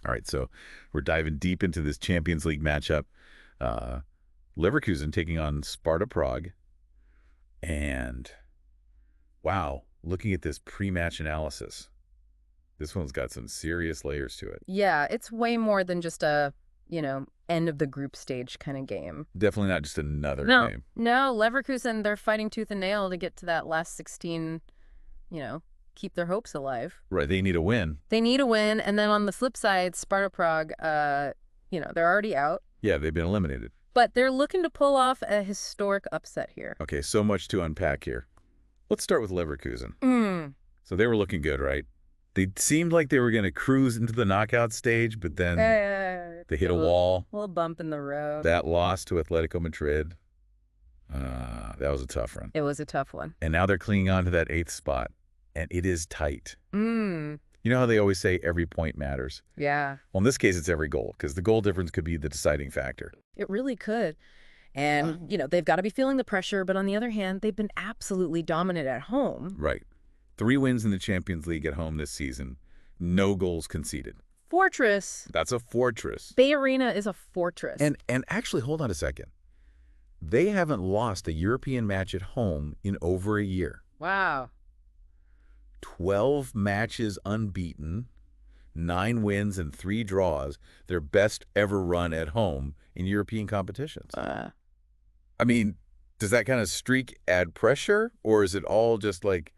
All right, so we're diving deep into this Champions League matchup. Leverkusen taking on Sparta Prague. And, wow, looking at this pre-match analysis, this one's got some serious layers to it. Yeah, it's way more than just a, end of the group stage kind of game. Definitely not just another game. No, Leverkusen, they're fighting tooth and nail to get to that last 16, keep their hopes alive. Right, they need a win. They need a win, and then on the flip side, Sparta Prague, they're already out. Yeah, they've been eliminated. But they're looking to pull off a historic upset here. Okay, so much to unpack here. Let's start with Leverkusen. So they were looking good, right? They seemed like they were going to cruise into the knockout stage, but then they hit a wall. A little bump in the road. That loss to Atletico Madrid, that was a tough run. It was a tough one. And now they're clinging on to that 8th spot, and it is tight. You know how they always say every point matters? Yeah. Well, in this case, it's every goal, because the goal difference could be the deciding factor. It really could. And, they've got to be feeling the pressure, but on the other hand, they've been absolutely dominant at home. Right. 3 wins in the Champions League at home this season. No goals conceded. Fortress. That's a fortress. Bay Arena is a fortress. And actually, hold on a second. They haven't lost a European match at home in over a year. Wow. 12 matches unbeaten, 9 wins and 3 draws, their best ever run at home in European competitions. I mean, does that kind of streak add pressure, or is it all just like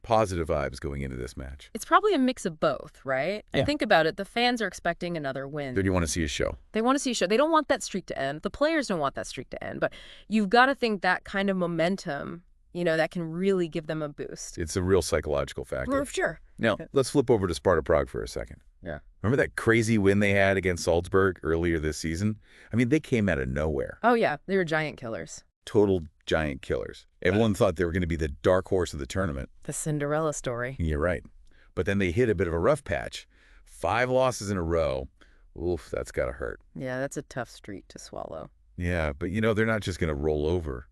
positive vibes going into this match? It's probably a mix of both, right? Yeah. And think about it. The fans are expecting another win. Do you want to see a show? They want to see a show. They don't want that streak to end. The players don't want that streak to end. But you've got to think that kind of momentum, that can really give them a boost. It's a real psychological factor. For sure. Now, let's flip over to Sparta Prague for a second. Yeah. Remember that crazy win they had against Salzburg earlier this season? I mean, they came out of nowhere. Oh, yeah. They were giant killers. Total giant killers. Everyone thought they were going to be the dark horse of the tournament. The Cinderella story. You're right. But then they hit a bit of a rough patch. 5 losses in a row. Oof, that's got to hurt. Yeah, that's a tough streak to swallow. Yeah, but they're not just going to roll over.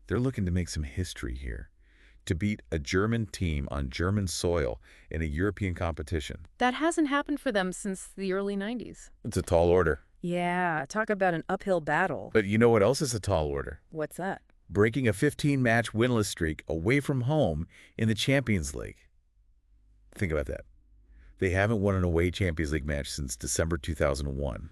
They're looking to make some history here. To beat a German team on German soil in a European competition. That hasn't happened for them since the early 90s. It's a tall order. Yeah, talk about an uphill battle. But you know what else is a tall order? What's that? Breaking a 15-match winless streak away from home in the Champions League. Think about that. They haven't won an away Champions League match since December 2001.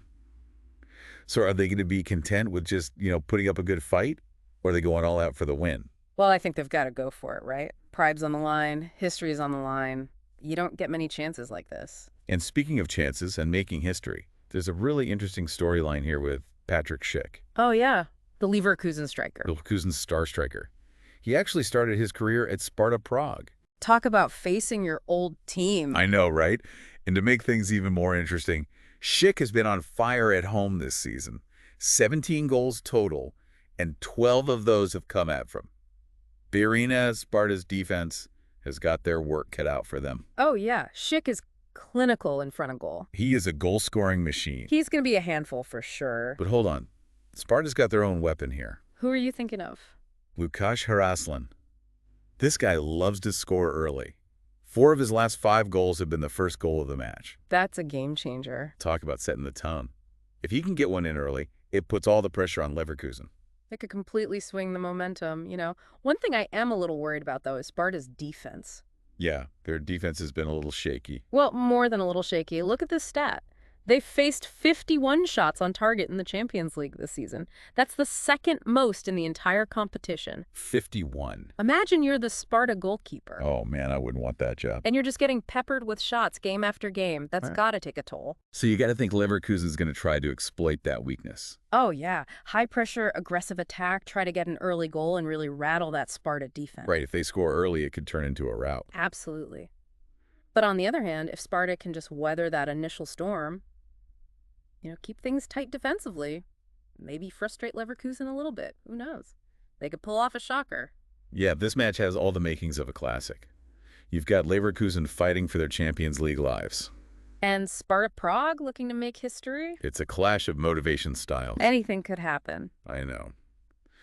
So are they going to be content with just, putting up a good fight? Or are they going all out for the win? Well, I think they've got to go for it, right? Pride's on the line. History's on the line. You don't get many chances like this. And speaking of chances and making history, there's a really interesting storyline here with Patrik Schick. Oh, yeah. The Leverkusen striker. Leverkusen's star striker. He actually started his career at Sparta Prague. Talk about facing your old team. I know, right? And to make things even more interesting, Schick has been on fire at home this season. 17 goals total, and 12 of those have come out from Bay Arena. Sparta's defense has got their work cut out for them. Oh, yeah. Schick is clinical in front of goal. He is a goal-scoring machine. He's going to be a handful for sure. But hold on. Sparta's got their own weapon here. Who are you thinking of? Lukáš Haraslin. This guy loves to score early. 4 of his last 5 goals have been the first goal of the match. That's a game changer. Talk about setting the tone. If he can get one in early, it puts all the pressure on Leverkusen. It could completely swing the momentum, One thing I am a little worried about, though, is Sparta's defense. Yeah, their defense has been a little shaky. Well, more than a little shaky. Look at this stat. They faced 51 shots on target in the Champions League this season. That's the second most in the entire competition. 51. Imagine you're the Sparta goalkeeper. Oh, man, I wouldn't want that job. And you're just getting peppered with shots game after game. That's got to take a toll. So you got to think Leverkusen's going to try to exploit that weakness. Oh, yeah. High-pressure, aggressive attack, try to get an early goal and really rattle that Sparta defense. Right, if they score early, it could turn into a rout. Absolutely. But on the other hand, if Sparta can just weather that initial storm, keep things tight defensively, maybe frustrate Leverkusen a little bit. Who knows? They could pull off a shocker. Yeah, this match has all the makings of a classic. You've got Leverkusen fighting for their Champions League lives. And Sparta Prague looking to make history? It's a clash of motivation styles. Anything could happen. I know.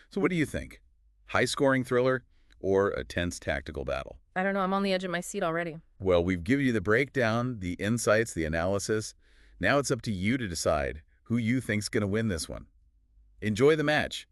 So what do you think? High-scoring thriller or a tense tactical battle? I don't know. I'm on the edge of my seat already. Well, we've given you the breakdown, the insights, the analysis. Now it's up to you to decide who you think's going to win this one. Enjoy the match.